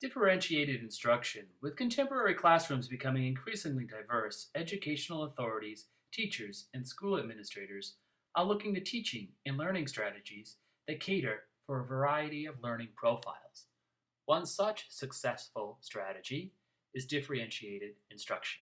Differentiated instruction. With contemporary classrooms becoming increasingly diverse, educational authorities, teachers, and school administrators are looking to teaching and learning strategies that cater for a variety of learning profiles. One such successful strategy is differentiated instruction.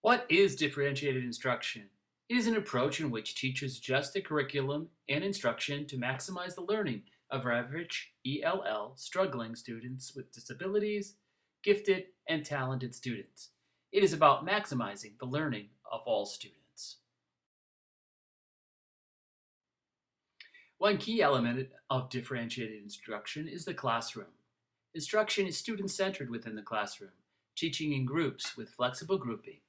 What is differentiated instruction? It is an approach in which teachers adjust the curriculum and instruction to maximize the learning of average ELL struggling students with disabilities, gifted, and talented students. It is about maximizing the learning of all students. One key element of differentiated instruction is the classroom. Instruction is student-centered within the classroom, teaching in groups with flexible grouping.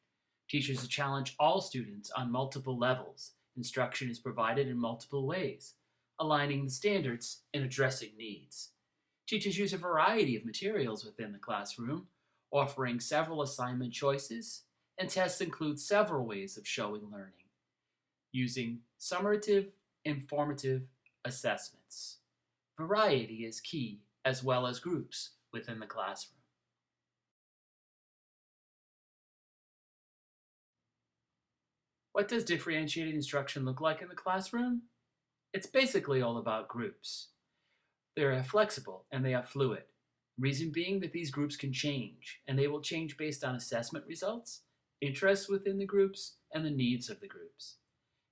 Teachers challenge all students on multiple levels. Instruction is provided in multiple ways, aligning the standards and addressing needs. Teachers use a variety of materials within the classroom, offering several assignment choices, and tests include several ways of showing learning, using summative, informative assessments. Variety is key, as well as groups within the classroom. What does differentiated instruction look like in the classroom? It's basically all about groups. They are flexible and they are fluid. Reason being that these groups can change, and they will change based on assessment results, interests within the groups, and the needs of the groups.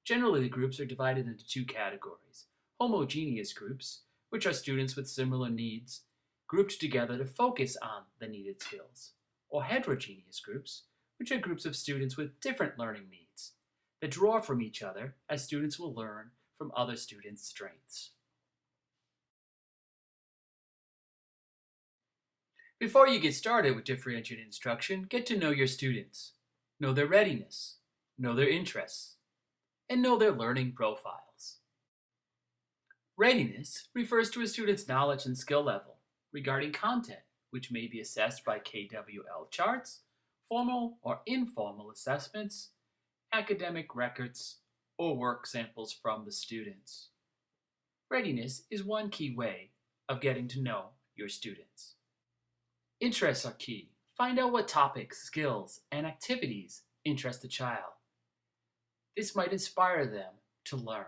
Generally, the groups are divided into two categories: homogeneous groups, which are students with similar needs, grouped together to focus on the needed skills, or heterogeneous groups, which are groups of students with different learning needs that draw from each other as students will learn from other students' strengths. Before you get started with differentiated instruction, get to know your students. Know their readiness, know their interests, and know their learning profiles. Readiness refers to a student's knowledge and skill level regarding content, which may be assessed by KWL charts, formal or informal assessments, academic records, or work samples from the students. Readiness is one key way of getting to know your students. Interests are key. Find out what topics, skills, and activities interest the child. This might inspire them to learn.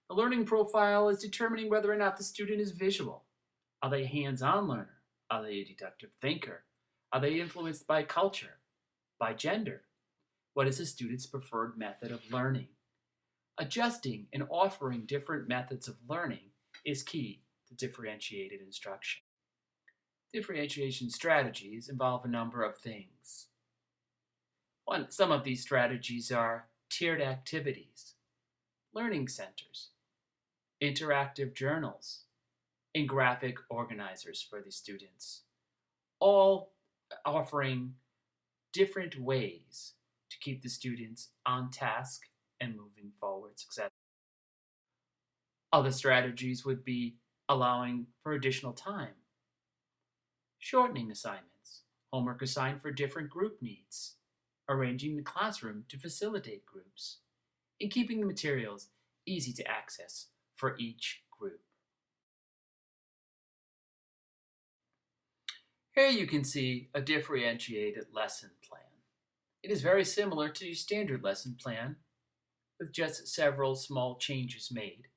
The learning profile is determining whether or not the student is visual. Are they a hands-on learner? Are they a deductive thinker? Are they influenced by culture, by gender? What is a student's preferred method of learning? Adjusting and offering different methods of learning is key to differentiated instruction. Differentiation strategies involve a number of things. Some of these strategies are tiered activities, learning centers, interactive journals, and graphic organizers for the students, all offering different ways to keep the students on task and moving forward successfully. Other strategies would be allowing for additional time, shortening assignments, homework assigned for different group needs, arranging the classroom to facilitate groups, and keeping the materials easy to access for each group. Here you can see a differentiated lesson plan. It is very similar to your standard lesson plan, with just several small changes made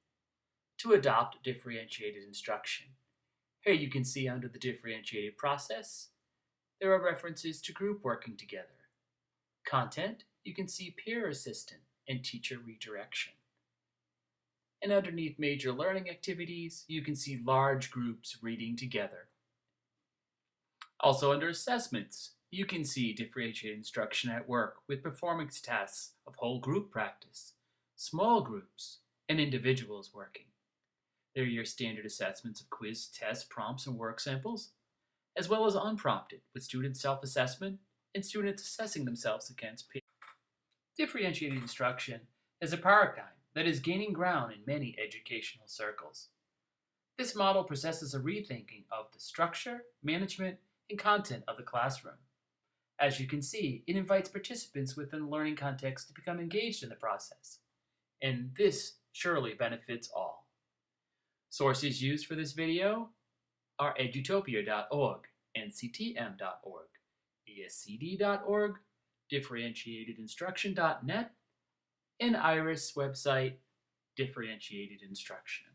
to adopt differentiated instruction. Here you can see under the differentiated process, there are references to group working together. Content, you can see peer assistant and teacher redirection. And underneath major learning activities, you can see large groups reading together. Also under assessments, you can see differentiated instruction at work with performance tests of whole group practice, small groups, and individuals working. There are your standard assessments of quiz, tests, prompts, and work samples, as well as unprompted with student self-assessment and students assessing themselves against peers. Differentiated instruction is a paradigm that is gaining ground in many educational circles. This model possesses a rethinking of the structure, management, and content of the classroom. As you can see, it invites participants within the learning context to become engaged in the process, and this surely benefits all. Sources used for this video are edutopia.org, nctm.org, escd.org, differentiatedinstruction.net, and IRIS website, Differentiated Instruction.